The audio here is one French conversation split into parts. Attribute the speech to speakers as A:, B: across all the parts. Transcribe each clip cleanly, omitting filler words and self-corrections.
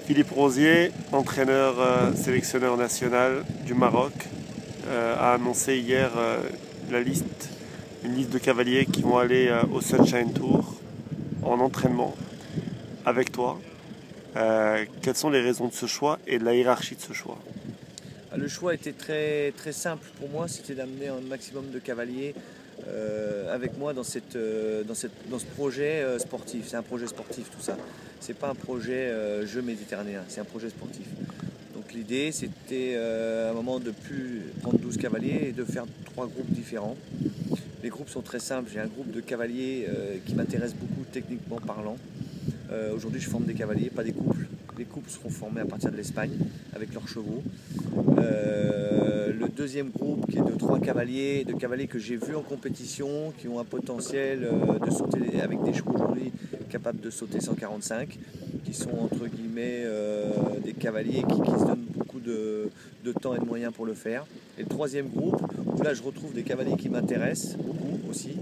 A: Philippe Rosier, entraîneur sélectionneur national du Maroc, a annoncé hier une liste de cavaliers qui vont aller au Sunshine Tour en entraînement avec toi. Quelles sont les raisons de ce choix et de la hiérarchie de ce choix?
B: Le choix était très, très simple pour moi, c'était d'amener un maximum de cavaliers avec moi dans ce projet sportif. C'est un projet sportif tout ça. C'est pas un projet jeu méditerranéen, c'est un projet sportif. Donc l'idée c'était à un moment de plus prendre 12 cavaliers et de faire 3 groupes différents. Les groupes sont très simples, j'ai un groupe de cavaliers qui m'intéresse beaucoup techniquement parlant. Aujourd'hui je forme des cavaliers, pas des couples. Les couples seront formés à partir de l'Espagne avec leurs chevaux. Le deuxième groupe qui est de 3 cavaliers, que j'ai vus en compétition, qui ont un potentiel de sauter avec des chevaux aujourd'hui capables de sauter 145, qui sont entre guillemets des cavaliers qui se donnent beaucoup de temps et de moyens pour le faire. Et le troisième groupe, où là je retrouve des cavaliers qui m'intéressent beaucoup aussi,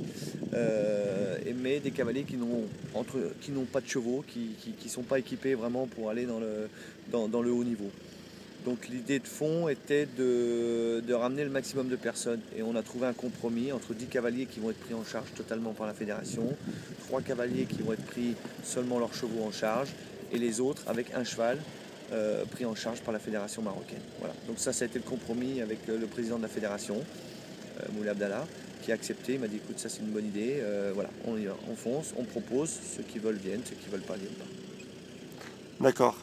B: mais des cavaliers qui n'ont pas de chevaux, qui ne sont pas équipés vraiment pour aller dans le haut niveau. Donc l'idée de fond était de ramener le maximum de personnes. Et on a trouvé un compromis entre 10 cavaliers qui vont être pris en charge totalement par la fédération, 3 cavaliers qui vont être pris seulement leurs chevaux en charge, et les autres avec un cheval pris en charge par la fédération marocaine. Voilà. Donc ça a été le compromis avec le président de la fédération, Moulay Abdallah, qui a accepté. Il m'a dit écoute, ça c'est une bonne idée, voilà, on y va, on fonce, on propose, ceux qui veulent viennent, ceux qui veulent pas viennent pas.
A: D'accord.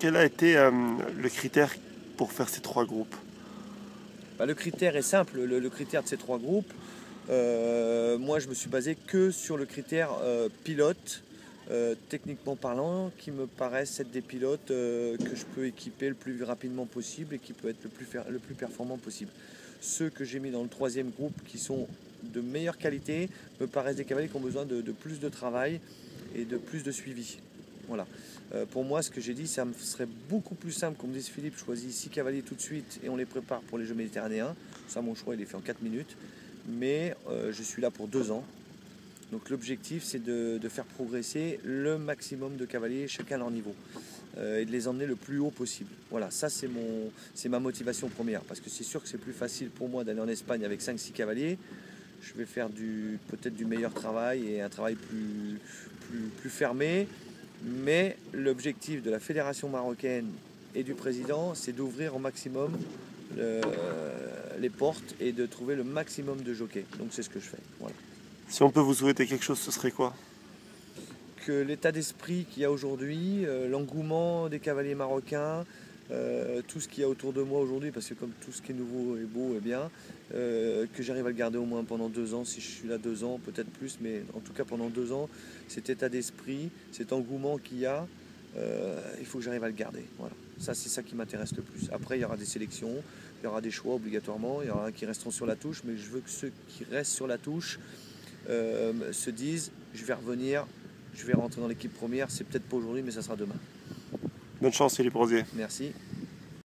A: Quel a été le critère pour faire ces 3 groupes?
B: Le critère est simple, le critère de ces 3 groupes, moi je me suis basé que sur le critère pilote, techniquement parlant, qui me paraissent être des pilotes que je peux équiper le plus rapidement possible et qui peut être le plus performant possible. Ceux que j'ai mis dans le 3e groupe, qui sont de meilleure qualité, me paraissent des cavaliers qui ont besoin de plus de travail et de plus de suivi. Voilà. Pour moi, ce que j'ai dit, ça me serait beaucoup plus simple qu'on me dise Philippe, choisis 6 cavaliers tout de suite et on les prépare pour les Jeux méditerranéens. Ça, mon choix, il est fait en 4 minutes. Mais je suis là pour 2 ans. Donc l'objectif, c'est de faire progresser le maximum de cavaliers, chacun à leur niveau, et de les emmener le plus haut possible. Voilà, ça c'est ma motivation première. Parce que c'est sûr que c'est plus facile pour moi d'aller en Espagne avec 5-6 cavaliers. Je vais faire peut-être du meilleur travail et un travail plus fermé. Mais l'objectif de la fédération marocaine et du président, c'est d'ouvrir au maximum les portes et de trouver le maximum de jockeys. Donc c'est ce que je fais. Voilà.
A: Si on peut vous souhaiter quelque chose, ce serait quoi?
B: Que l'état d'esprit qu'il y a aujourd'hui, l'engouement des cavaliers marocains, tout ce qu'il y a autour de moi aujourd'hui, parce que comme tout ce qui est nouveau est beau et bien, que j'arrive à le garder au moins pendant 2 ans, si je suis là 2 ans, peut-être plus, mais en tout cas pendant 2 ans, cet état d'esprit, cet engouement qu'il y a, il faut que j'arrive à le garder. Voilà. Ça, c'est ça qui m'intéresse le plus. Après, il y aura des sélections, il y aura des choix obligatoirement, il y aura qui resteront sur la touche, mais je veux que ceux qui restent sur la touche se disent, je vais revenir, je vais rentrer dans l'équipe première, c'est peut-être pas aujourd'hui, mais ça sera demain.
A: Bonne chance, Philippe Rosier.
B: Merci.